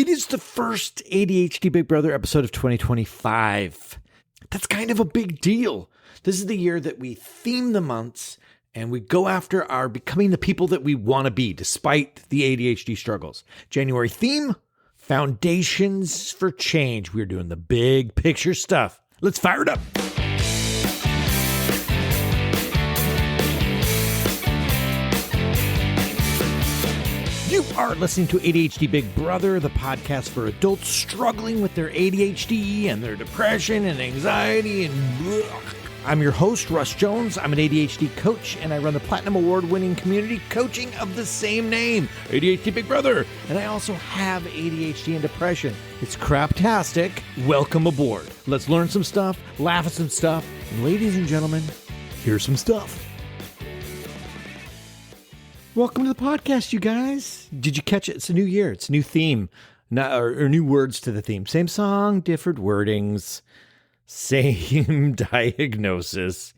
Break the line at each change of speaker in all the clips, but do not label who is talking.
It is the first ADHD Big Brother episode of 2025. That's kind of a big deal. This is the year that we theme the months and we go after our becoming the people that we want to be despite the ADHD struggles. January theme, Foundations for Change. We're doing the big picture stuff. Let's fire it up. You are listening to ADHD Big Brother, the podcast for adults struggling with their ADHD and their depression and anxiety and blech. I'm your host, Russ Jones. I'm an ADHD coach, and I run the Platinum Award-winning community coaching of the same name, ADHD Big Brother. And I also have ADHD and depression. It's craptastic. Welcome aboard. Let's learn some stuff, laugh at some stuff, and ladies and gentlemen, here's some stuff. Welcome to the podcast, you guys. Did you catch it? It's a new year. It's a new theme, or new words to the theme. Same song, different wordings, same diagnosis.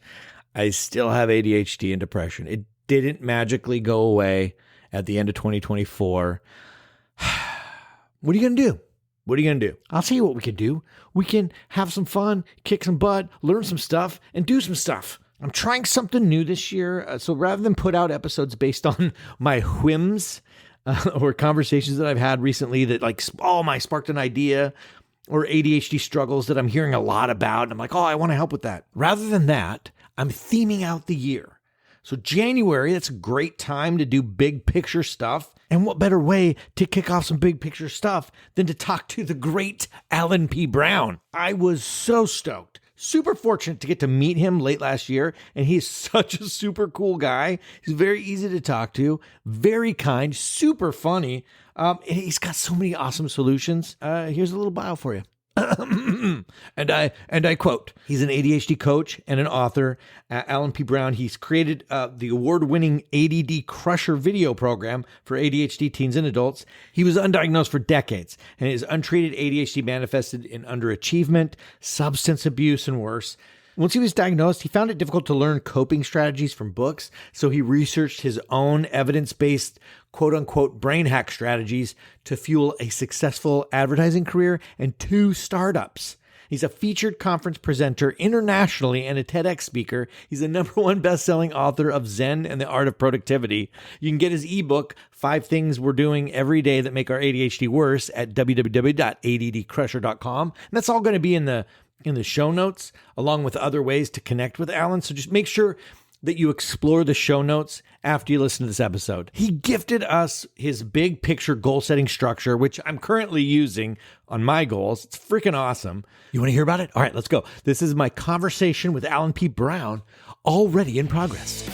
I still have ADHD and depression. It didn't magically go away at the end of 2024. What are you going to do? What are you going to do? I'll tell you what we can do. We can have some fun, kick some butt, learn some stuff, and do some stuff. I'm trying something new this year. So rather than put out episodes based on my whims or conversations that I've had recently that sparked an idea, or ADHD struggles that I'm hearing a lot about, and I'm like, I want to help with that. Rather than that, I'm theming out the year. So January, that's a great time to do big picture stuff. And what better way to kick off some big picture stuff than to talk to the great Alan P. Brown. I was so stoked. Super fortunate to get to meet him late last year, and he's such a super cool guy. He's very easy to talk to, very kind, super funny. And he's got so many awesome solutions. Here's a little bio for you. and I quote, he's an ADHD coach and an author. Alan P. Brown, he's created the award-winning ADD Crusher video program for ADHD teens and adults. He was undiagnosed for decades, and his untreated ADHD manifested in underachievement, substance abuse, and worse. Once he was diagnosed, he found it difficult to learn coping strategies from books, so he researched his own evidence-based, quote-unquote, brain hack strategies to fuel a successful advertising career and 2 startups. He's a featured conference presenter internationally and a TEDx speaker. He's a #1 best-selling author of Zen and the Art of Productivity. You can get his ebook, 5 Things We're Doing Every Day That Make Our ADHD Worse, at www.addcrusher.com. And that's all going to be in the show notes, along with other ways to connect with Alan. So just make sure that you explore the show notes after you listen to this episode. He gifted us his big picture goal setting structure, which I'm currently using on my goals. It's freaking awesome. You want to hear about it? All right, let's go. This is my conversation with Alan P. Brown, already in progress.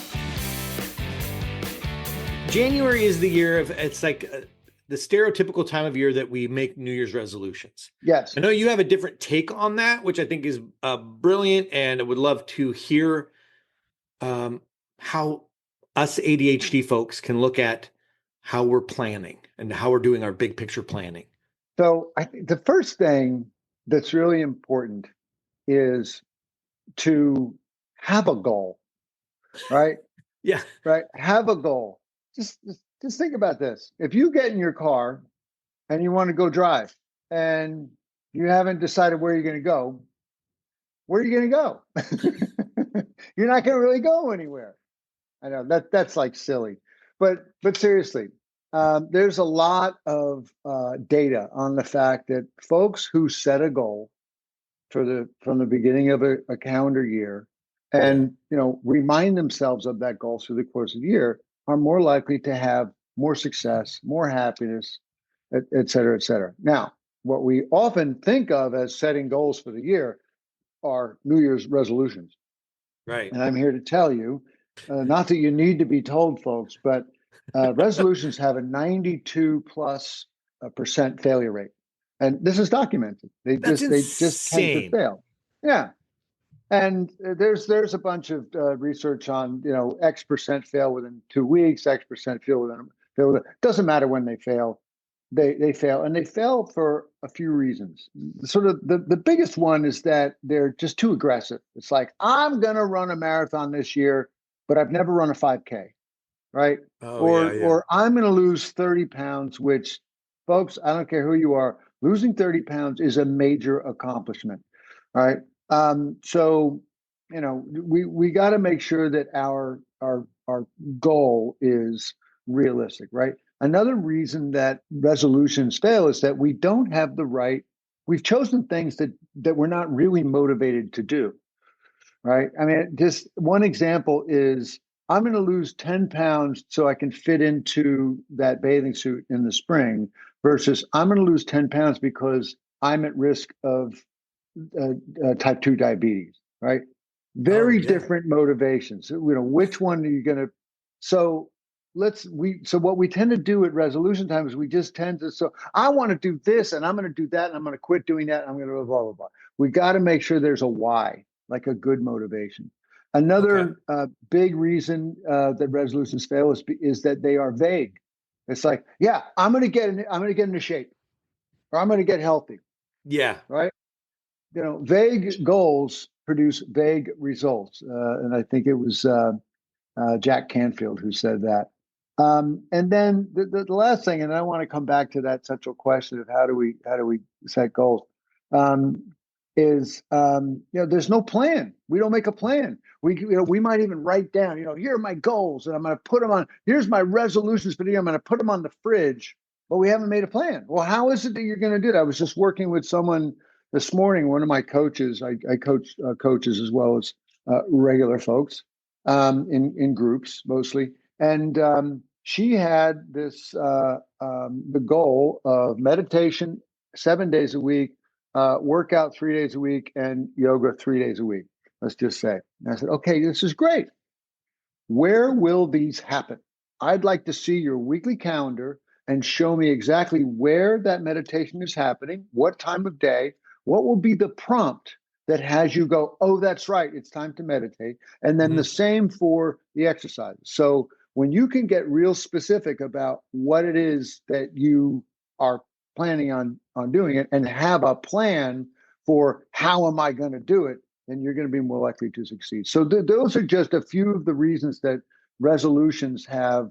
January is the year of, it's like the stereotypical time of year that we make New Year's resolutions.
Yes.
I know you have a different take on that, which I think is brilliant, and I would love to hear how us ADHD folks can look at how we're planning and how we're doing our big picture planning.
So I think the first thing that's really important is to have a goal, right?
Yeah.
Right. Have a goal. Just think about this. If you get in your car and you want to go drive and you haven't decided where you're going to go, where are you going to go? You're not going to really go anywhere. I know that's like silly, but seriously, there's a lot of data on the fact that folks who set a goal from the beginning of a calendar year and remind themselves of that goal through the course of the year are more likely to have more success, more happiness, et cetera, et cetera. Now, what we often think of as setting goals for the year are New Year's resolutions.
Right.
And I'm here to tell you, not that you need to be told, folks, but resolutions have a 92+% failure rate. And this is documented. They just tend to fail. Yeah. And there's a bunch of research on, X% fail within 2 weeks, X% fail within. Doesn't matter when they fail. They fail, and they fail for a few reasons. Sort of the biggest one is that they're just too aggressive. It's like, I'm going to run a marathon this year, but I've never run a 5K, right? Or I'm going to lose 30 pounds, which folks, I don't care who you are, losing 30 pounds is a major accomplishment. All right. So, we got to make sure that our goal is realistic, right? Another reason that resolutions fail is that we don't have the right, we've chosen things that we're not really motivated to do, right? I mean, just one example is I'm going to lose 10 pounds so I can fit into that bathing suit in the spring versus I'm going to lose 10 pounds because I'm at risk of type 2 diabetes, right?
Oh
Very
yeah.
different motivations. Which one are you going to? So so what we tend to do at resolution time is we just tend to, so I want to do this and I'm going to do that and I'm going to quit doing that and I'm going to blah, blah, blah. We got to make sure there's a why, like a good motivation.
Okay.
Another big reason that resolutions fail is that they are vague. It's like, yeah, I'm going to get into shape or I'm going to get healthy,
Yeah.
right? Vague goals produce vague results. And I think it was Jack Canfield who said that. And then the last thing, and I want to come back to that central question of how do we set goals, um, is there's no plan. We don't make a plan. We might even write down, here are my goals, and I'm going to put them on. Here's my resolutions for the year. I'm going to put them on the fridge, but we haven't made a plan. Well, how is it that you're going to do that? I was just working with someone this morning. One of my coaches, I coach coaches as well as regular folks in groups mostly, and she had the goal of meditation 7 days a week, workout 3 days a week, and yoga 3 days a week. Let's just say. And I said, okay, this is great. Where will these happen? I'd like to see your weekly calendar and show me exactly where that meditation is happening, what time of day, what will be the prompt that has you go, oh, that's right, it's time to meditate. And then
Hmm.
the same for the exercises. So when you can get real specific about what it is that you are planning on doing it and have a plan for how am I going to do it, then you're going to be more likely to succeed. So those are just a few of the reasons that resolutions have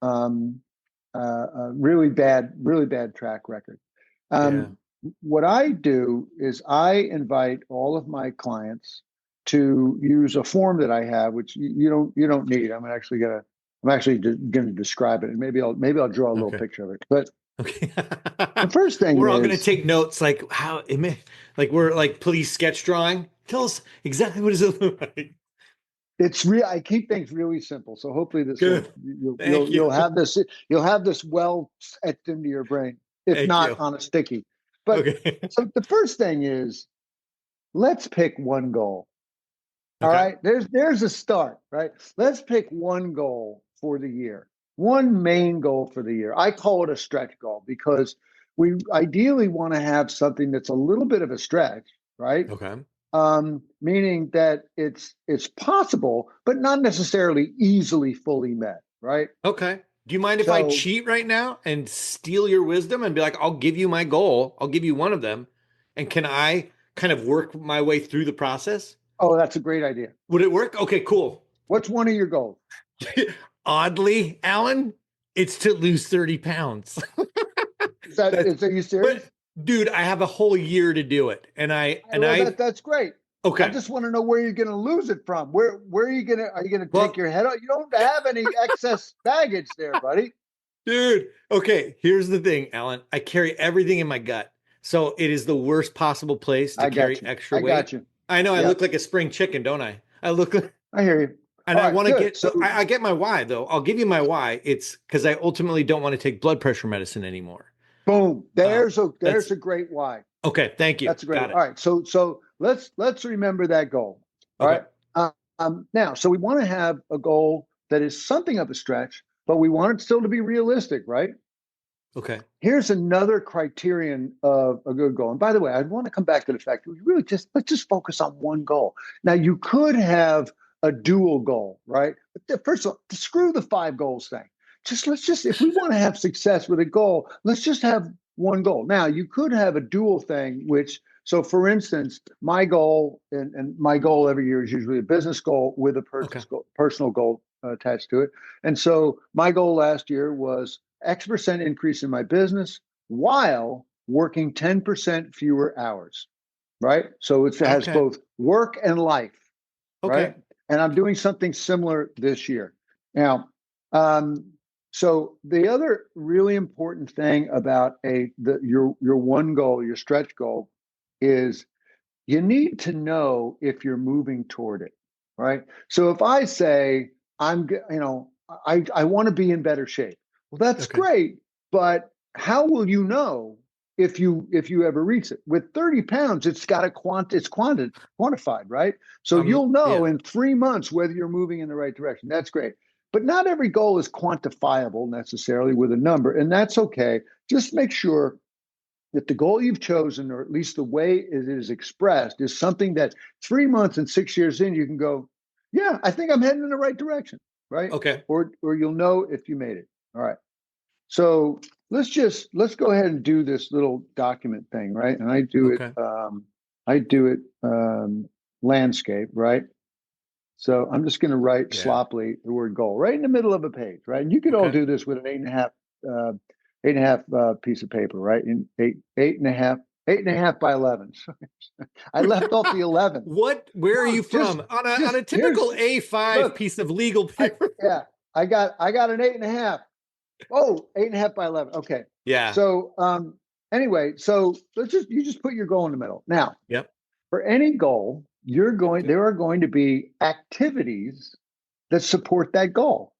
a really bad track record.
Yeah.
Um, what I do is I invite all of my clients to use a form that I have, which you don't need. I'm actually going to describe it, and maybe I'll draw a little
Okay.
picture of it. But
Okay.
the first thing
We're all gonna
is
take notes, like how it may, like we're like police sketch drawing. Tell us exactly what does it look like.
it's real. I keep things really simple, so hopefully this will
Good.
you'll
Thank
you'll
you.
you'll have this well etched into your brain, if
Thank
not
you.
on a sticky. But
Okay.
so the first thing is let's pick one goal. All
Okay.
right, there's a start, right? Let's pick one goal for the year, one main goal for the year. I call it a stretch goal because we ideally want to have something that's a little bit of a stretch, right?
Okay.
Meaning that it's possible, but not necessarily easily fully met, right?
Okay. Do you mind if I
So,
cheat right now and steal your wisdom and be like, I'll give you my goal. I'll give you one of them. And can I kind of work my way through the process?
oh, that's a great idea.
Would it work? Okay, cool.
What's one of your goals?
Oddly, Alan, it's to lose 30 pounds. That's
Are you serious?
but dude, I have a whole year to do it. And I
All right,
and
well,
I
that's great. I
okay.
just want to know where you're going to lose it from. Where are you going to take
Well,
your head out? You don't have any excess baggage there, buddy.
dude, okay, here's the thing, Alan. I carry everything in my gut. So it is the worst possible place to
I got
carry
you.
extra
I got
weight.
you.
I know I look
Yep.
like a spring chicken, don't I? I look like,
I hear you.
and
All
I
right,
want to
good.
get,
So,
I get my why though. I'll give you my why. It's because I ultimately don't want to take blood pressure medicine anymore.
boom. There's
That's
a great why.
okay. Thank you.
That's a great.
Got
All
it.
right. So let's remember that goal. All
Okay.
right. Now, so we want to have a goal that is something of a stretch, but we want it still to be realistic, right?
Okay.
Here's another criterion of a good goal. And by the way, I want to come back to the fact that we really let's just focus on one goal. Now, you could have a dual goal, right? But first of all, screw the 5 goals thing. If we want to have success with a goal, let's just have one goal. Now, you could have a dual thing, so for instance, my goal and my goal every year is usually a business goal with a
Okay.
personal goal attached to it. And so my goal last year was X% increase in my business, while working 10% fewer hours, right? So it has
Okay.
both work and life, right?
Okay.
And I'm doing something similar this year. Now, so the other really important thing about your one goal, your stretch goal, is you need to know if you're moving toward it, right? So if I say I want to be in better shape, well, that's
Okay.
great, but how will you know if you ever reach it? With 30 pounds, it's quantified, right? So you'll know
Yeah.
in 3 months whether you're moving in the right direction. That's great. But not every goal is quantifiable necessarily with a number, and that's okay. Just make sure that the goal you've chosen, or at least the way it is expressed, is something that 3 months and 6 years in, you can go, yeah, I think I'm heading in the right direction, right?
Okay.
Or you'll know if you made it. All right. So let's go ahead and do this little document thing, right? And
Okay.
I do it landscape, right? So I'm just going to write
Yeah.
sloppily the word goal right in the middle of a page, right? And you could all
Okay.
do this with an uh, eight and a half piece of paper, right? In eight and a half by 11. I left off the 11.
Where are
No,
you from? On
just
a typical
here's
A5
look.
piece of legal paper.
Yeah, I got an eight and a half. Oh, eight and a half by 11. Okay.
Yeah.
So anyway, so you just put your goal in the middle. Now,
Yep.
for any goal,
Okay.
there are going to be activities that support that goal,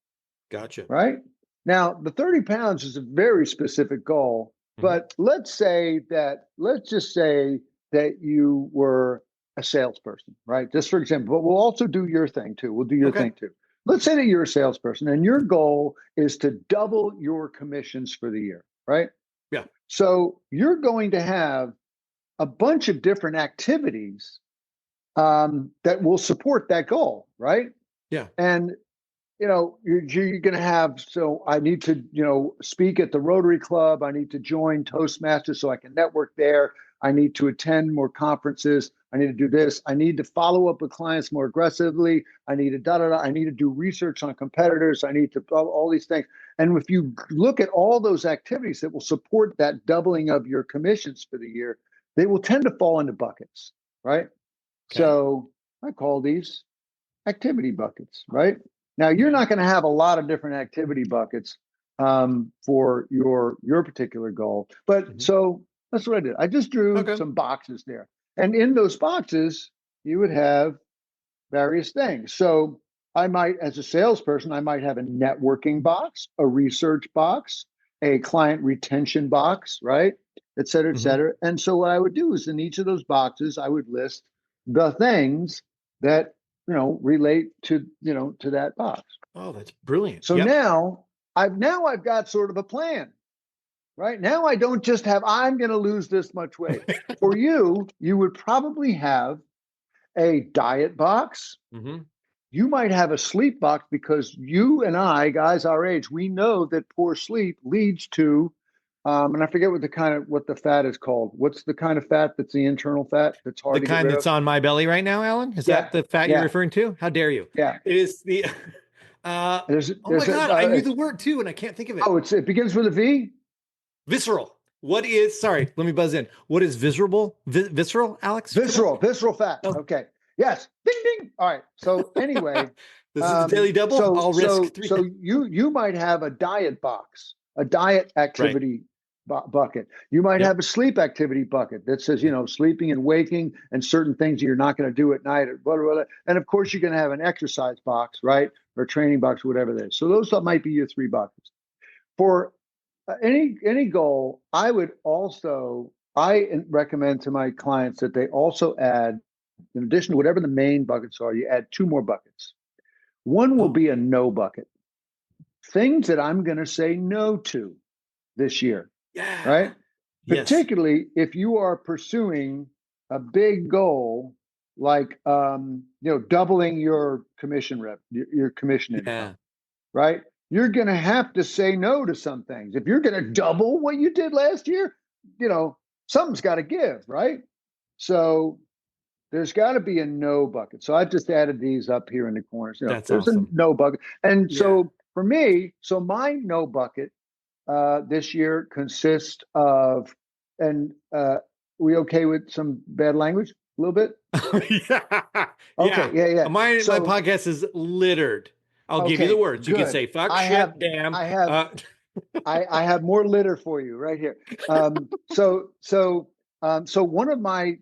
Gotcha.
right? Now, the 30 pounds is a very specific goal,
Hmm.
but let's just say that you were a salesperson, right? Just for example, but we'll also do your thing too. We'll do your
Okay.
thing too. Let's say that you're a salesperson and your goal is to double your commissions for the year, right?
Yeah.
So you're going to have a bunch of different activities that will support that goal, right?
Yeah.
And you're going to have, so I need to, speak at the Rotary Club. I need to join Toastmasters so I can network there. I need to attend more conferences. I need to do this. I need to follow up with clients more aggressively. I need to da da da. I need to do research on competitors. I need to all these things. And if you look at all those activities that will support that doubling of your commissions for the year, they will tend to fall into buckets, right?
Okay.
So I call these activity buckets, right? Now you're
Okay.
not going to have a lot of different activity buckets for your particular goal, but
Hmm.
so that's what I did. I just drew
Okay.
some boxes there, and in those boxes you would have various things. So I might, as a salesperson, I might have a networking box, a research box, a client retention box, right? Et cetera, et
Hmm.
cetera. And so what I would do is in each of those boxes, I would list the things that relate to that box.
Oh, that's brilliant.
So
Yep.
now I've got sort of a plan, right? Now I don't just have I'm going to lose this much weight. For you would probably have a diet box.
Hmm.
You might have a sleep box because you and I, guys our age, we know that poor sleep leads to, and I forget what the fat is called. What's the kind of fat that's the internal fat that's
The
hard to get
kind
rid
that's
of?
on my belly right now, Alan? Is
Yeah,
that the fat you're
yeah,
referring to? How dare you?
yeah.
It is the uh oh my
There's a
God, I knew the word too, and I can't think of it.
it begins with a V.
Visceral. Sorry, let me buzz in. What is visceral, Alex, for that?
Visceral fat.
Oh.
Okay. Yes. Ding ding. All right. So anyway,
This is the daily double.
so
I'll risk
so
three.
so you might have a diet box, a diet
Right.
activity bucket. You might
Yep.
have a sleep activity bucket that says,
Yeah.
sleeping and waking and certain things you're not going to do at night, or blah, blah, blah. And of course, you're going to have an exercise box, right? Or training box, whatever that is. So those might be your three buckets. For any goal, I recommend to my clients that they also add, in addition to whatever the main buckets are, you add two more buckets. One will
Oh,
be a no bucket, things that I'm going to say no to this year,
yeah.
right?
Yes.
Particularly if you are pursuing a big goal like doubling your your commission income,
Yeah.
right? You're going to have to say no to some things. If you're going to double what you did last year, something's got to give, right? So there's got to be a no bucket. So I've just added these up here in the corners.
That's
There's a
awesome.
no bucket. And
Yeah.
so for me, my no bucket this year consist of, and we okay with some bad language a little bit?
Yeah.
Okay,
Yeah.
yeah, yeah.
My
So,
podcast is littered. I'll give you the
okay,
words. You can
good.
say fuck,
I have,
shit, damn.
I have, I have more litter for you right here. So one of my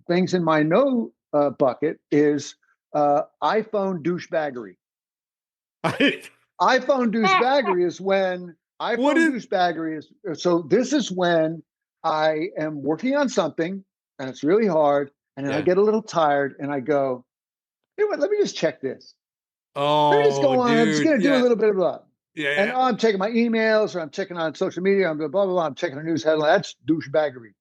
things in my no bucket is iPhone douchebaggery. iPhone douchebaggery is when
What
iPhone
is
douchebaggery is. So this is when I am working on something and it's really hard, and then I
yeah.
get a little tired, and I go, you know what? Let me just check this. Let me just
Oh,
go on. I'm just
dude.
going to do a
Yeah.
little bit of blah.
Yeah.
And
Yeah.
oh, I'm checking my emails, or I'm checking on social media. I'm blah, blah, blah. I'm checking a news headline. That's douchebaggery,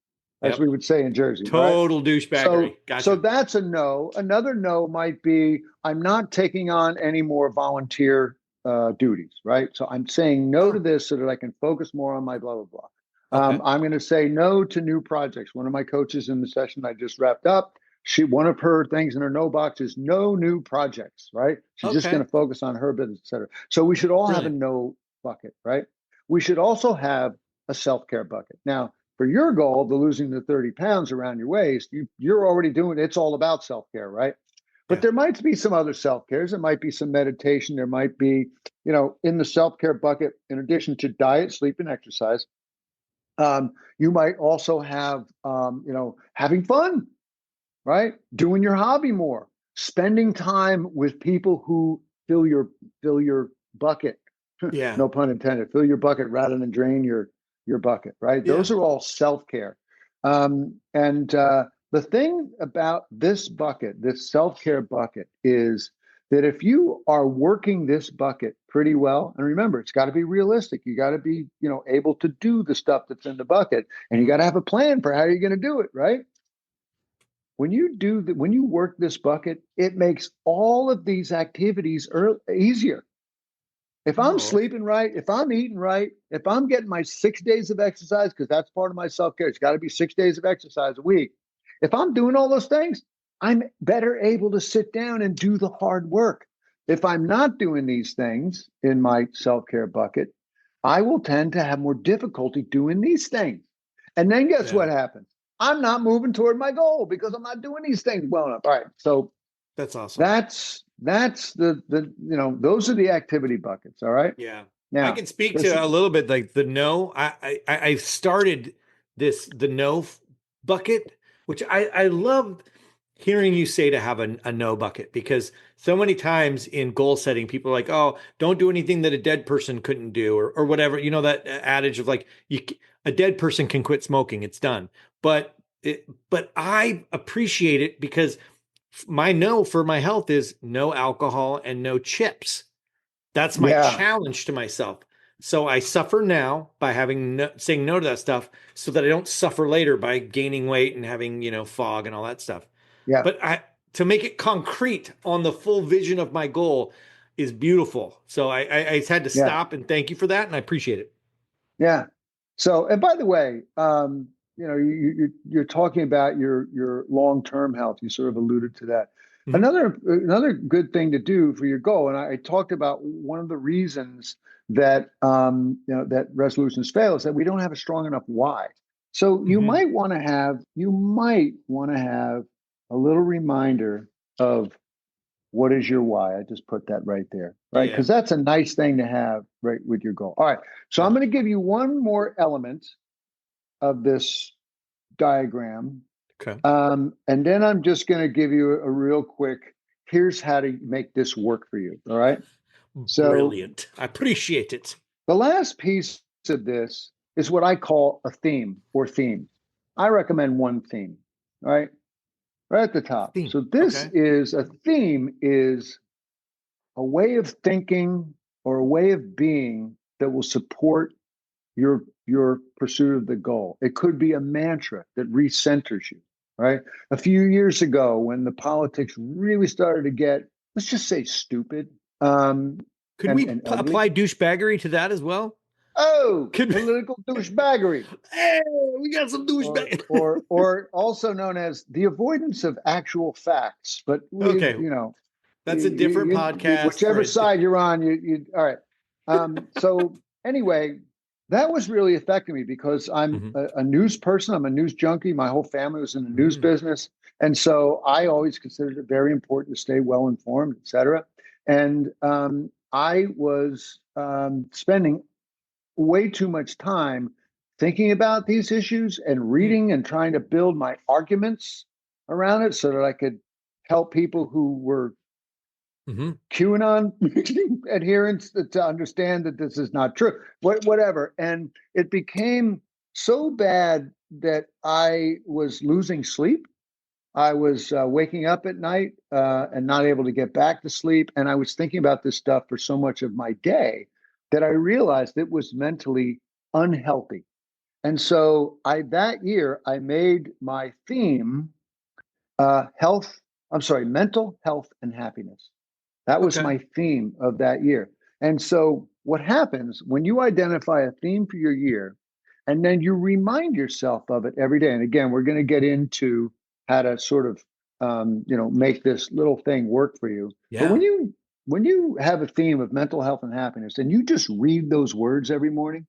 as we
Yep.
would say in Jersey, right?
Total douchebaggery.
So
Gotcha.
that's a no. Another no might be I'm not taking on any more volunteer duties, right? So I'm saying no to
Oh,
this so that I can focus more on my blah, blah, blah.
okay.
I'm going to say no to new projects. One of my coaches in the session I just wrapped up, one of her things in her no box is no new projects, right? She's just going
Okay.
to focus on her business, et cetera. So we should all have a
Brilliant.
no bucket, right? We should also have a self-care bucket. Now, for your goal, the losing the 30 pounds around your waist, you're already doing it's all about self-care, right? But
Yeah.
there might be some other self-cares. There might be some meditation. There might be, in the self-care bucket, in addition to diet, sleep, and exercise, you might also have, having fun, right? Doing your hobby more, spending time with people who fill your bucket.
Yeah.
No pun intended. Fill your bucket rather than drain your bucket, right?
Yeah.
Those are all self-care. And the thing about this bucket, this self-care bucket, is that if you are working this bucket pretty well, and remember, it's got to be realistic. You got to be, able to do the stuff that's in the bucket, and you got to have a plan for how you're going to do it, right? When you work this bucket, it makes all of these activities easier. If I'm
Oh,
sleeping right, if I'm eating right, if I'm getting my 6 days of exercise, because that's part of my self-care, it's got to be 6 days of exercise a week. If I'm doing all those things, I'm better able to sit down and do the hard work. If I'm not doing these things in my self-care bucket, I will tend to have more difficulty doing these things. And then guess
yeah.
what happens? I'm not moving toward my goal because I'm not doing these things well enough. All right. So
That's awesome.
that's those are the activity buckets. All right.
Yeah. I
Now,
can speak
this
to a little bit like the no. I've started the no bucket, which I love hearing you say to have a no bucket because so many times in goal setting, people are like, oh, don't do anything that a dead person couldn't do or whatever. You know, that adage of like a dead person can quit smoking, it's done. But I appreciate it because my no for my health is no alcohol and no chips. That's my
yeah,
challenge to myself. So I suffer now by saying no to that stuff so that I don't suffer later by gaining weight and having, fog and all that stuff.
yeah,
But to make it concrete on the full vision of my goal is beautiful. So I had to
yeah,
stop and thank you for that. And I appreciate it.
yeah. So, and by the way, you're talking about your long-term health. You sort of alluded to that.
Mhm.
Another good thing to do for your goal, and I talked about one of the reasons that that resolutions fail is that we don't have a strong enough why. So
Mhm.
you might want to have a little reminder of what is your why? I just put that right there, right?
Yeah.
Because that's a nice thing to have right with your goal. All right. So I'm
Yeah.
going to give you one more element of this diagram.
Okay.
And then I'm just going to give you a real quick here's how to make this work for you. All right. So
Brilliant. I appreciate it.
the last piece of this is what I call a theme or themes. I recommend one theme, right? Right at the top.
Theme.
So this
Okay.
is a theme is a way of thinking or a way of being that will support your pursuit of the goal. It could be a mantra that recenters you, right? A few years ago, when the politics really started to get, let's just say, stupid
Could we
and ugly.
apply douchebaggery to that as well?
Oh,
Could
political douchebaggery,
Hey, we got some
or
douchebag.
or also known as the avoidance of actual facts. But
Okay, that's a different podcast for
whichever
a.
side you're on, you all right. So anyway, that was really affecting me because I'm
Hmm.
a news person. I'm a news junkie. My whole family was in the news
Hmm.
business. And so I always considered it very important to stay well informed, et cetera. And I was spending way too much time thinking about these issues and reading and trying to build my arguments around it so that I could help people who were
Hmm.
QAnon adherents to understand that this is not true, whatever. And it became so bad that I was losing sleep. I was waking up at night and not able to get back to sleep. And I was thinking about this stuff for so much of my day that I realized it was mentally unhealthy. And so that year I made my theme health. I'm sorry, mental health and happiness. That was
Okay.
my theme of that year. And so, what happens when you identify a theme for your year and then you remind yourself of it every day? And again, we're going to get into how to sort of, make this little thing work for you. But
Yeah.
when you have a theme of mental health and happiness and you just read those words every morning,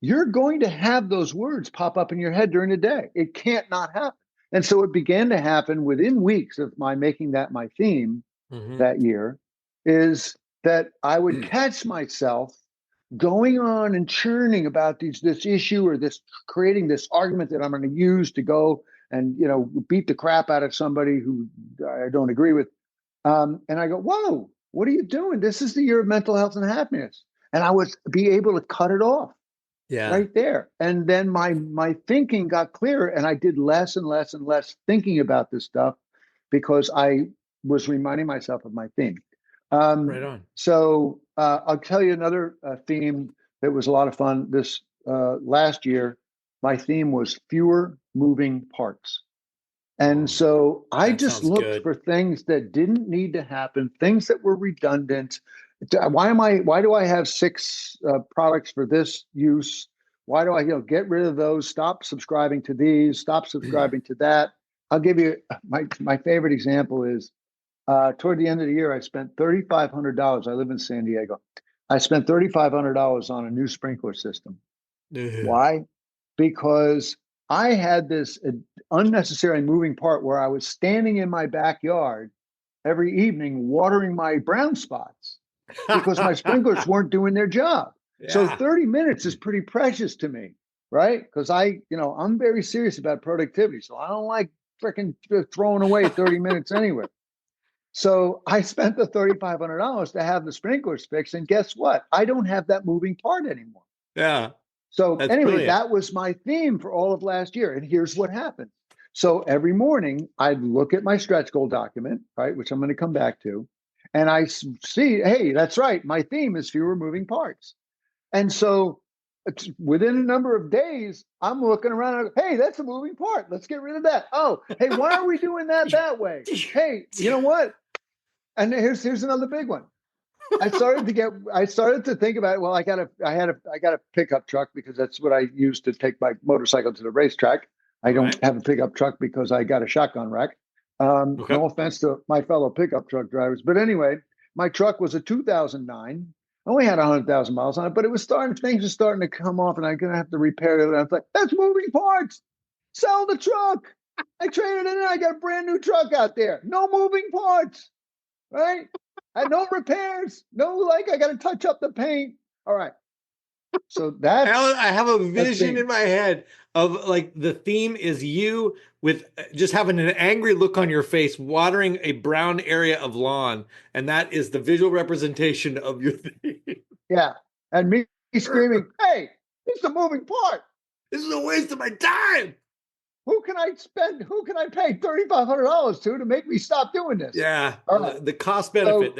you're going to have those words pop up in your head during the day. It can't not happen. And so it began to happen within weeks of my making that my theme
Hmm.
that year is that I would catch myself going on and churning about this issue or this creating this argument that I'm going to use to go and beat the crap out of somebody who I don't agree with. And I go, whoa, what are you doing? This is the year of mental health and happiness. And I would be able to cut it off
Yeah.
right there. And then my thinking got clearer and I did less and less and less thinking about this stuff because I was reminding myself of my theme.
Right on.
I'll tell you another theme that was a lot of fun this last year. My theme was fewer moving parts. And
Oh,
so I
that
just
sounds
looked
good.
for things that didn't need to happen, things that were redundant. Why do I have six products for this use? Why do I, get rid of those, stop subscribing to these, stop subscribing to that? I'll give you my favorite example is toward the end of the year, I spent $3,500. I live in San Diego. I spent $3,500 on a new sprinkler system.
Ugh.
Why? Because I had this unnecessary moving part where I was standing in my backyard every evening watering my brown spots because my sprinklers weren't doing their job. So
Yeah.
30 minutes is pretty precious to me, right? Because I'm very serious about productivity. So I don't like freaking throwing away 30 minutes anyway. So I spent the $3,500 to have the sprinklers fixed. And guess what? I don't have that moving part anymore.
Yeah.
So
That's
anyway,
brilliant.
that was my theme for all of last year. And here's what happened. So every morning I'd look at my stretch goal document, right, which I'm going to come back to, and I see, hey, that's right. My theme is fewer moving parts. And so within a number of days, I'm looking around and hey, that's a moving part. Let's get rid of that. Oh, hey, why are we doing that way? Hey, you know what? And here's another big one. I started to think about it. Well, I got a pickup truck because that's what I use to take my motorcycle to the racetrack. I don't
Right.
have a pickup truck because I got a shotgun wreck.
Okay.
No offense to my fellow pickup truck drivers, but anyway, my truck was a 2009. I only had 100,000 miles on it, but things are starting to come off, and I'm gonna have to repair it. And I was like, that's moving parts. Sell the truck. I traded it in. I got a brand new truck out there. No moving parts, right? And no repairs. No, like I got to touch up the paint. All right. So that's
I have a
a
vision in
theme.
my head of like the theme is you with just having an angry look on your face, watering a brown area of lawn, and that is the visual representation of your theme.
Yeah. And me screaming, hey, it's a moving part.
This is a waste of my time.
Who can I pay $3,500 to make me stop doing this?
Yeah,
All right.
the cost benefit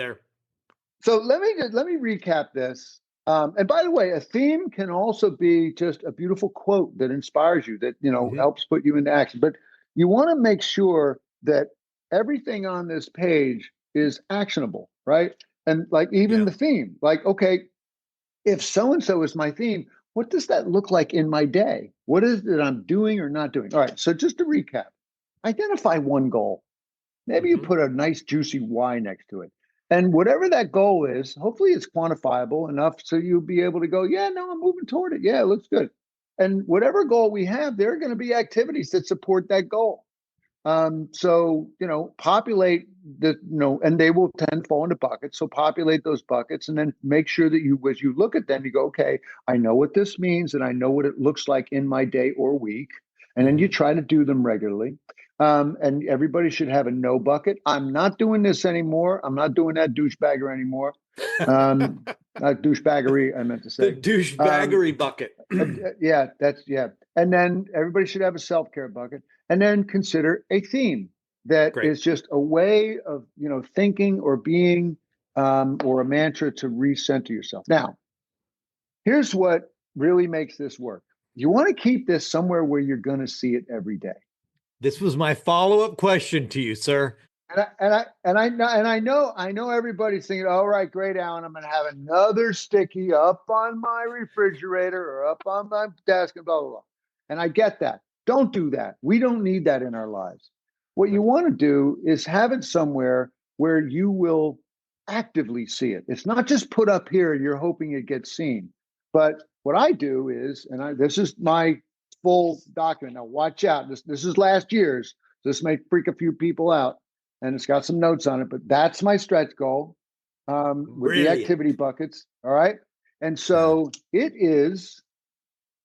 So
there.
let me recap this. And by the way, a theme can also be just a beautiful quote that inspires you, that
Hmm.
helps put you into action. But you want to make sure that everything on this page is actionable, right? And like even
Yeah.
the theme, like, okay, if so and so is my theme, what does that look like in my day? What is it I'm doing or not doing? All right. So just to recap, identify one goal. Maybe you
Hmm.
put a nice juicy why next to it. And whatever that goal is, hopefully it's quantifiable enough so you'll be able to go, yeah, no, I'm moving toward it. Yeah, it looks good. And whatever goal we have, there are going to be activities that support that goal. So, populate and they will tend to fall into buckets. So populate those buckets and then make sure that as you look at them, you go, okay, I know what this means and I know what it looks like in my day or week. And then you try to do them regularly. And everybody should have a no bucket. I'm not doing this anymore. I'm not doing that douchebagger anymore. Um, Douchebaggery, I meant to
The
say. Um,
douchebaggery bucket.
yeah. And then everybody should have a self-care bucket. And then consider a theme that
Great.
is just a way of, thinking or being, or a mantra to recenter yourself. Now, here's what really makes this work. You want to keep this somewhere where you're going to see it every day.
This was my follow-up question to you, sir.
And I know everybody's thinking, all right, great, Alan, I'm going to have another sticky up on my refrigerator or up on my desk and blah, blah, blah. And I get that. Don't do that. We don't need that in our lives. What you want to do is have it somewhere where you will actively see it. It's not just put up here and you're hoping it gets seen. But what I do is, this is my full document. Now, watch out. This is last year's. This may freak a few people out, and it's got some notes on it, but that's my stretch goal with the
Brilliant.
activity buckets. All right. And so it is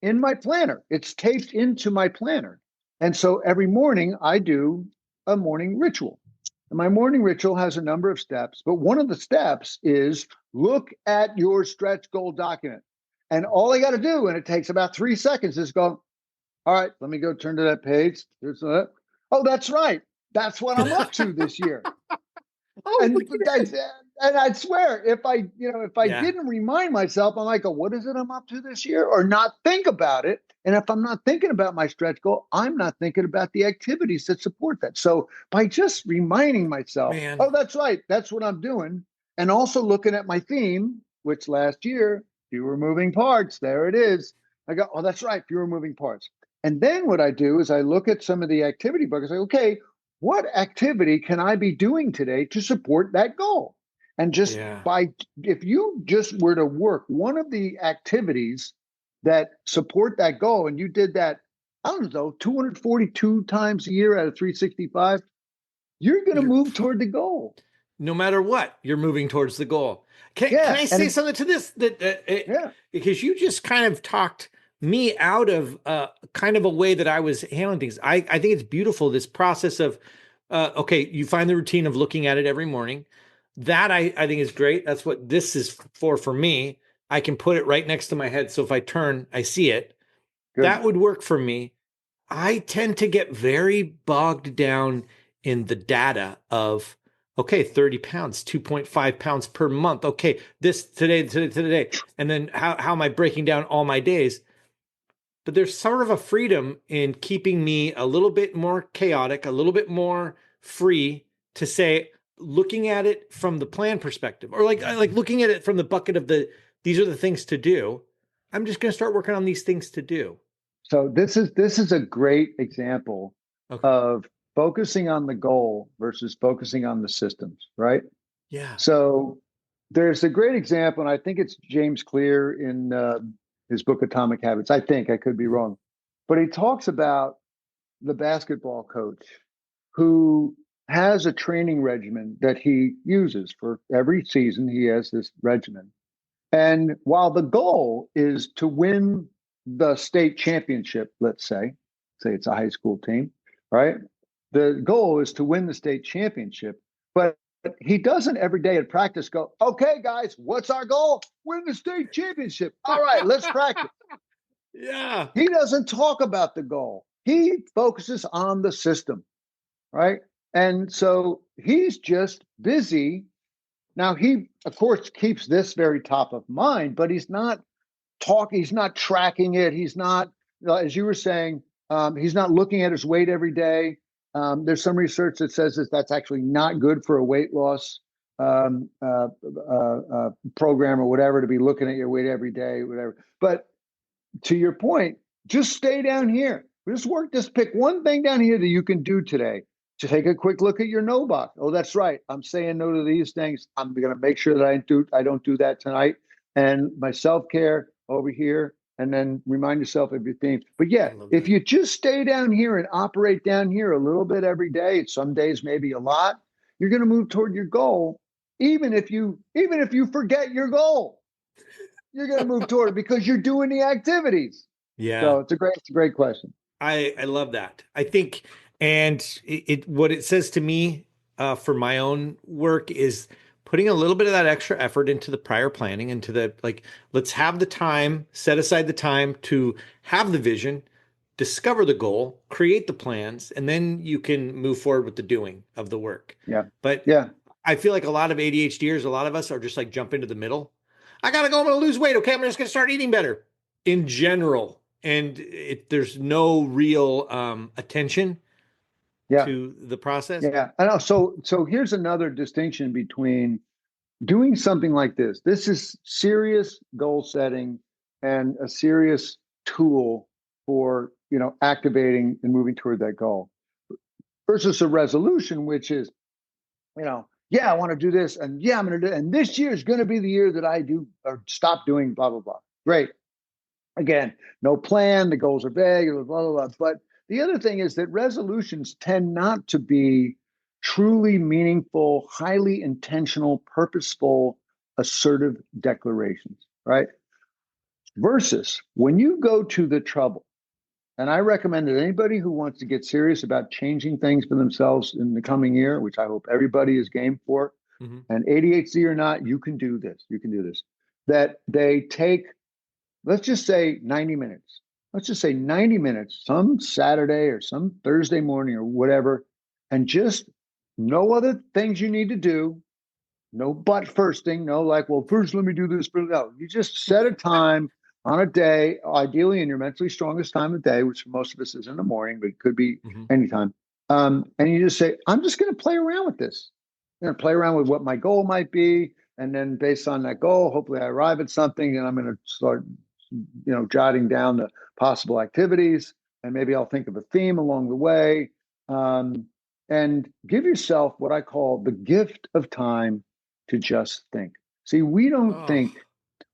in my planner. It's taped into my planner. And so every morning I do a morning ritual. And my morning ritual has a number of steps, but one of the steps is look at your stretch goal document. And all I got to do, and it takes about 3 seconds, is go, all right, let me go turn to that page. Oh, that's right. That's what I'm up to this year.
Oh,
And
look at that.
I'd swear if I
Yeah.
didn't remind myself, I might go, what is it I'm up to this year? Or not think about it. And if I'm not thinking about my stretch goal, I'm not thinking about the activities that support that. So by just reminding myself,
Man.
oh, that's right, that's what I'm doing. And also looking at my theme, which last year, fewer moving parts, there it is. I go, oh, that's right, fewer moving parts. And then what I do is I look at some of the activity buckets. Like, okay, what activity can I be doing today to support that goal? And just
Yeah.
if you just were to work one of the activities that support that goal, and you did that, I don't know, 242 times a year out of 365, you're going to
You're
move toward the goal.
no matter what, you're moving towards the goal. Can
Yeah.
I say something to this
Yeah,
because you just kind of talked me out of kind of a way that I was handling things. I think it's beautiful, this process of okay, you find the routine of looking at it every morning. That I think is great. That's what this is for me. I can put it right next to my head, so if I turn, I see it.
good.
That would work for me. I tend to get very bogged down in the data of, okay, 30 pounds, 2.5 pounds per month. Okay, this today. And then how am I breaking down all my days? But there's sort of a freedom in keeping me a little bit more chaotic, a little bit more free to say, looking at it from the plan perspective, or like looking at it from the bucket of these are the things to do. I'm just going to start working on these things to do.
So this is a great example
Okay.
of focusing on the goal versus focusing on the systems, right?
Yeah.
So there's a great example, and I think it's James Clear in his book Atomic Habits. I think I could be wrong, but he talks about the basketball coach who has a training regimen that he uses for every season. He has this regimen, and while the goal is to win the state championship, let's say it's a high school team, right? The goal is to win the state championship, but he doesn't every day at practice go, okay, guys, what's our goal? Win the state championship. All right, let's practice.
Yeah.
He doesn't talk about the goal. He focuses on the system, right? And so he's just busy. Now, he, of course, keeps this very top of mind, but he's not he's not tracking it. He's not, as you were saying, he's not looking at his weight every day. There's some research that says that that's actually not good for a weight loss um, uh, program or whatever, to be looking at your weight every day, whatever. But to your point, just stay down here. Just pick one thing down here that you can do today. to take a quick look at your no box. Oh, that's right. I'm saying no to these things. I'm going to make sure that I don't do that tonight. And my self-care over here, and then remind yourself of your theme. But
I
yeah,
love
if
that.
you just stay down here and operate down here a little bit every day, some days maybe a lot, you're going to move toward your goal. Even if you forget your goal, you're going to move toward it because you're doing the activities.
Yeah.
So it's a great question.
I love that. I think, and what it says to me for my own work is putting a little bit of that extra effort into the prior planning, into the like, let's have the time, set aside the time to have the vision, discover the goal, create the plans, and then you can move forward with the doing of the work.
Yeah.
But
Yeah.
I feel like a lot of ADHDers, a lot of us are just like jump into the middle. I gotta go. I'm gonna lose weight. Okay, I'm just gonna start eating better in general, and there's no real attention
Yeah.
to the process.
Yeah. I know. So here's another distinction between doing something like this. This is serious goal setting and a serious tool for, activating and moving toward that goal versus a resolution, which is, yeah, I want to do this, and yeah, I'm going to do it, and this year is going to be the year that I do or stop doing blah blah blah. Great. Again, no plan. The goals are vague. Blah blah blah. But the other thing is that resolutions tend not to be truly meaningful, highly intentional, purposeful, assertive declarations, right? Versus when you go to the trouble, and I recommend that anybody who wants to get serious about changing things for themselves in the coming year, which I hope everybody is game for,
Mm-hmm.
and ADHD or not, you can do this. You can do this. That they take, let's just say 90 minutes. Let's just say 90 minutes, some Saturday or some Thursday morning or whatever, and just no other things you need to do. No butt firsting. No, like, well, first let me do this. No, you just set a time on a day, ideally in your mentally strongest time of day, which for most of us is in the morning, but it could be
Mm-hmm.
anytime. And you just say, I'm just going to play around with this. I'm going to play around with what my goal might be. And then based on that goal, hopefully I arrive at something and I'm going to start, jotting down the possible activities. And maybe I'll think of a theme along the way. Um, and give yourself what I call the gift of time to just think. See, we don't
Oh,
think.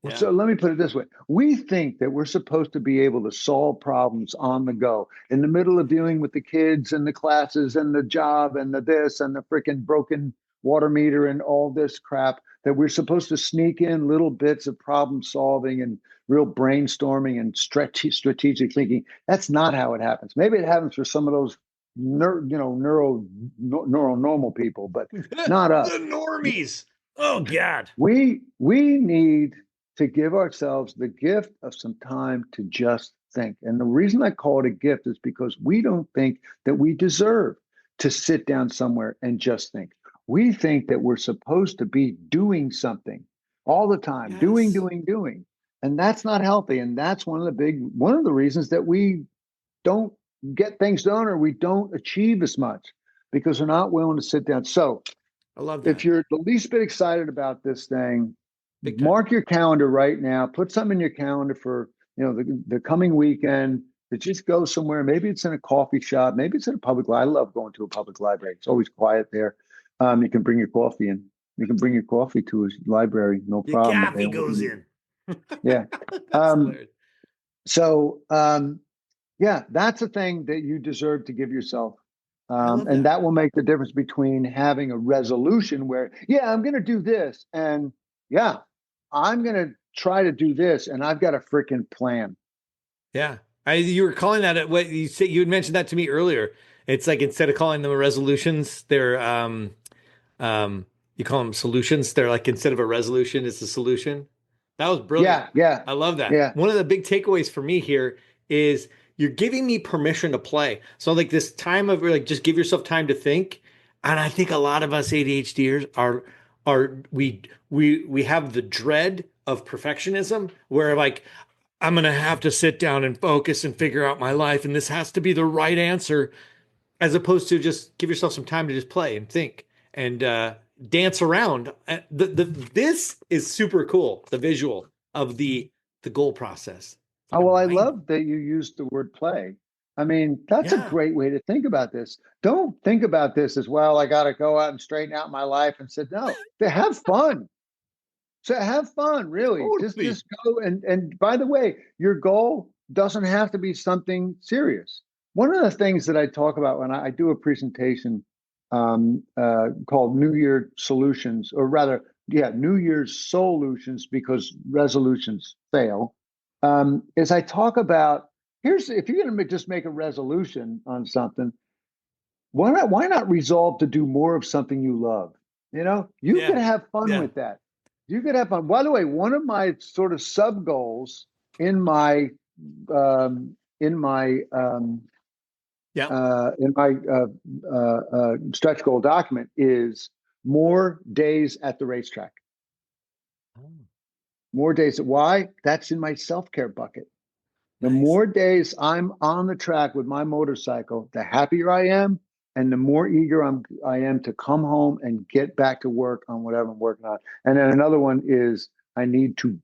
yeah.
So let me put it this way. We think that we're supposed to be able to solve problems on the go, in the middle of dealing with the kids and the classes and the job and the this and the freaking broken water meter and all this crap, that we're supposed to sneak in little bits of problem solving and real brainstorming and strategic thinking. That's not how it happens. Maybe it happens for some of those neural normal people, but not
The
us.
normies. Oh God.
We need to give ourselves the gift of some time to just think. And the reason I call it a gift is because we don't think that we deserve to sit down somewhere and just think. We think that we're supposed to be doing something all the time, doing,
Yes.
doing, doing. And that's not healthy. And that's one of the reasons that we don't get things done or we don't achieve as much because we're not willing to sit down. So
I love
if
that.
you're the least bit excited about this thing,
Big time.
mark your calendar right now. Put something in your calendar for the coming weekend to just go somewhere. Maybe it's in a coffee shop. Maybe it's in a public library. I love going to a public library. It's always quiet there. You can bring your coffee in. You can bring your coffee to a library, no
The
problem. They
coffee
don't
goes
leave.
in.
Yeah.
That's hilarious.
So yeah, that's a thing that you deserve to give yourself.
I love
And
that.
that will make the difference between having a resolution where, yeah, I'm going to do this. And yeah, I'm going to try to do this. And I've got a freaking plan.
Yeah. You were calling that what you said, you had mentioned that to me earlier. It's like instead of calling them resolutions, they're um you call them solutions. They're like instead of a resolution, it's a solution. That was brilliant.
Yeah. Yeah.
I love that.
Yeah.
One of the big takeaways for me here is you're giving me permission to play. So like this time of like just give yourself time to think. And I think a lot of us ADHDers are we have the dread of perfectionism where like I'm going to have to sit down and focus and figure out my life. And this has to be the right answer, as opposed to just give yourself some time to just play and think and dance around. This is super cool. The visual of the goal process.
Oh,
I'm
well, I
reminded.
love that you used the word play I mean, that's a
Yeah.
great way to think about this. Don't think about this as well. I got to go out and straighten out my life and said, no, to have fun. So have fun, really.
Totally.
Just go and by the way, your goal doesn't have to be something serious. One of the things that I talk about when I do a presentation called New Year Solutions, or rather, yeah, New Year's Solutions, because resolutions fail, is I talk about here's if you're going to just make a resolution on something, why not resolve to do more of something you love? You could
Yeah.
have fun
Yeah.
with that. You could have fun. By the way, one of my sort of sub goals in my
Yeah.
stretch goal document is more days at the racetrack.
Oh,
More days. Why? That's in my self-care bucket. The
nice.
more days I'm on the track with my motorcycle, the happier I am, and the more eager I am to come home and get back to work on whatever I'm working on. And then another one is I need to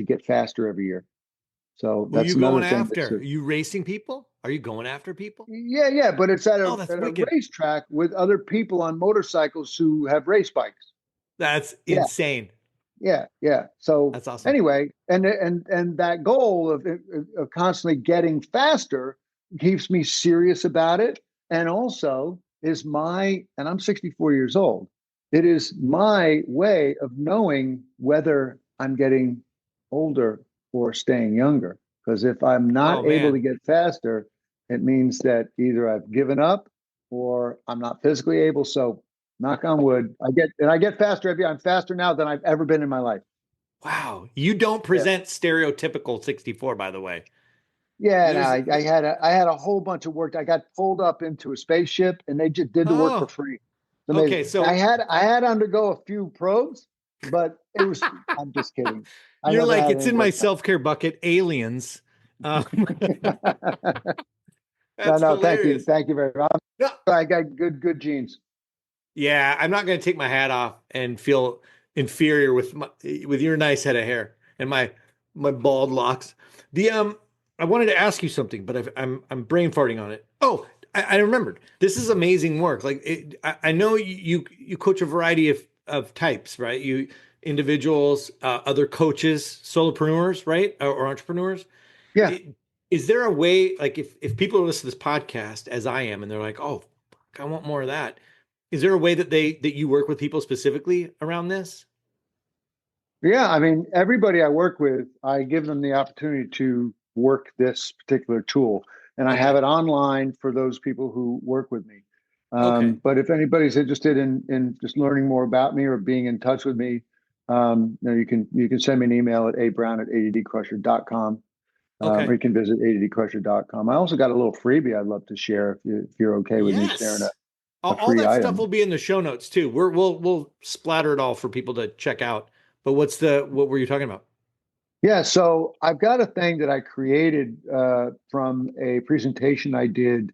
get faster every year. So
Who
that's
you
another
going
thing that's
after? Are you racing people? Are you going after people?
yeah, but it's at
Oh,
a
that's
at a
wicked.
racetrack with other people on motorcycles who have race bikes.
That's
Yeah,
insane.
yeah. So
That's awesome.
anyway, and that goal of constantly getting faster keeps me serious about it, and also and I'm 64 years old. It is my way of knowing whether I'm getting older or staying younger. Because if I'm
Oh
not able to
man.
get faster, it means that either I've given up or I'm not physically able. So knock on wood. I get faster every year. I'm faster now than I've ever been in my life.
Wow. You don't
Yeah.
present stereotypical 64, by the way.
Yeah, and
There's
I had a whole bunch of work. I got pulled up into a spaceship and they just did the work for
oh,
free. It's amazing.
okay. So
I had to undergo a few probes, but it was I'm just kidding. I
you're
never
like,
had
it's
any
in my
work done.
self-care bucket, aliens. Um,
No,
that's
no, thank you.
hilarious.
Thank you very much.
No,
I got good genes.
yeah, I'm not going to take my hat off and feel inferior with your nice head of hair and my bald locks. The I wanted to ask you something, but I'm brain farting on it. Oh, I remembered. This is amazing work. Like I know you coach a variety of types, right? You individuals, other coaches, solopreneurs, right, or entrepreneurs.
Yeah.
It, is there a way, like if people listen to this podcast as I am, and they're like, oh, fuck, I want more of that. Is there a way that you work with people specifically around this?
Yeah, I mean, everybody I work with, I give them the opportunity to work this particular tool, and I have
Okay.
it online for those people who work with me.
Okay.
But if anybody's interested in just learning more about me or being in touch with me, you can send me an email at abrown@addcrusher.com, or
Okay.
you can visit addcrusher.com. I also got a little freebie I'd love to share if you're okay with me sharing
Yes.
a
All
free
that stuff
item.
will be in the show notes too. We'll splatter it all for people to check out. But what were you talking about?
Yeah, so I've got a thing that I created from a presentation I did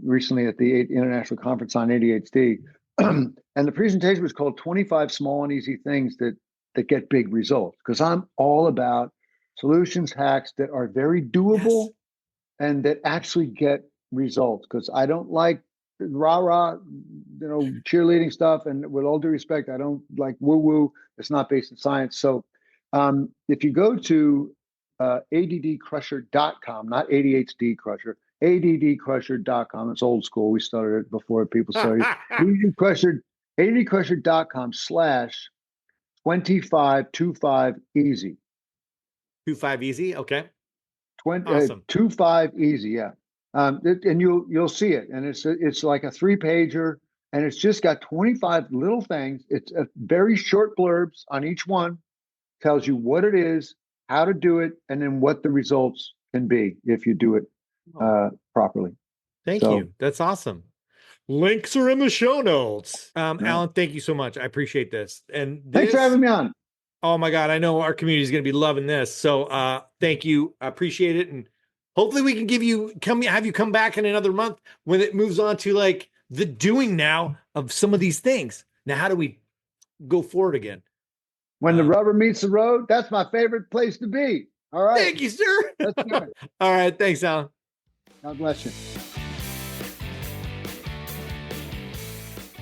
recently at the International Conference on ADHD. And the presentation was called 25 Small and Easy Things That Get Big Results. Because I'm all about solutions, hacks that are very
Yes.
doable and that actually get results. Because I don't like rah-rah, cheerleading stuff. And with all due respect, I don't like woo-woo. It's not based in science. So if you go to addcrusher.com, not ADHD Crusher, addcrusher.com. It's old school. We started it before people started. addcrusher.com slash 2525 easy.
25 easy. Okay.
20,
Awesome.
25 easy. Yeah. And you'll see it. And it's like a 3-pager and it's just got 25 little things. It's a very short blurbs on each one, tells you what it is, how to do it, and then what the results can be if you do it
Oh,
properly.
thank
So,
you. That's awesome. Links are in the show notes.
no.
Alan, thank you so much. I appreciate this. And
Thanks for
this,
having me on.
oh my God, I know our community is going to be loving this. So thank you. I appreciate it. And hopefully we can have you come back in another month when it moves on to like the doing now of some of these things. Now, how do we go forward again?
When the rubber meets the road, that's my favorite place to be. All right,
Thank you, sir.
let's do it.
All right. Thanks, Alan.
God bless you.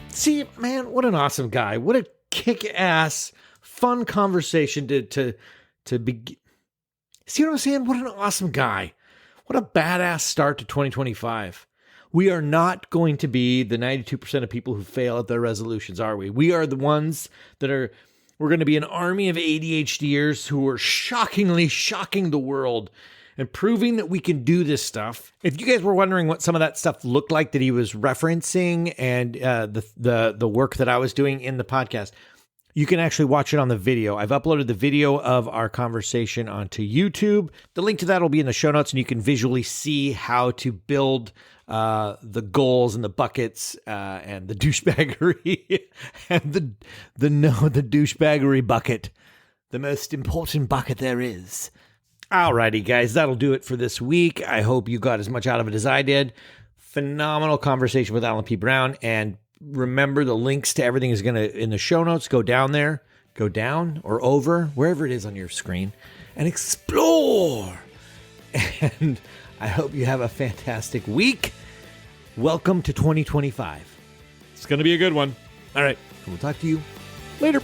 See, man, what an awesome guy. What a kick-ass, fun conversation to be. See what I'm saying? What an awesome guy. What a badass start to 2025. We are not going to be the 92% of people who fail at their resolutions, are we? We are the ones we're going to be an army of ADHDers who are shockingly shocking the world and proving that we can do this stuff. If you guys were wondering what some of that stuff looked like that he was referencing and the work that I was doing in the podcast, you can actually watch it on the video. I've uploaded the video of our conversation onto YouTube. The link to that will be in the show notes, and you can visually see how to build the goals and the buckets and the douchebaggery and the douchebaggery bucket, the most important bucket there is. Alrighty, guys, that'll do it for this week. I hope you got as much out of it as I did. Phenomenal conversation with Alan P. Brown, and remember, the links to everything is going to, in the show notes, go down there, go down or over, wherever it is on your screen, and explore. And I hope you have a fantastic week. Welcome to 2025. It's going to be a good one. All right, we'll talk to you later.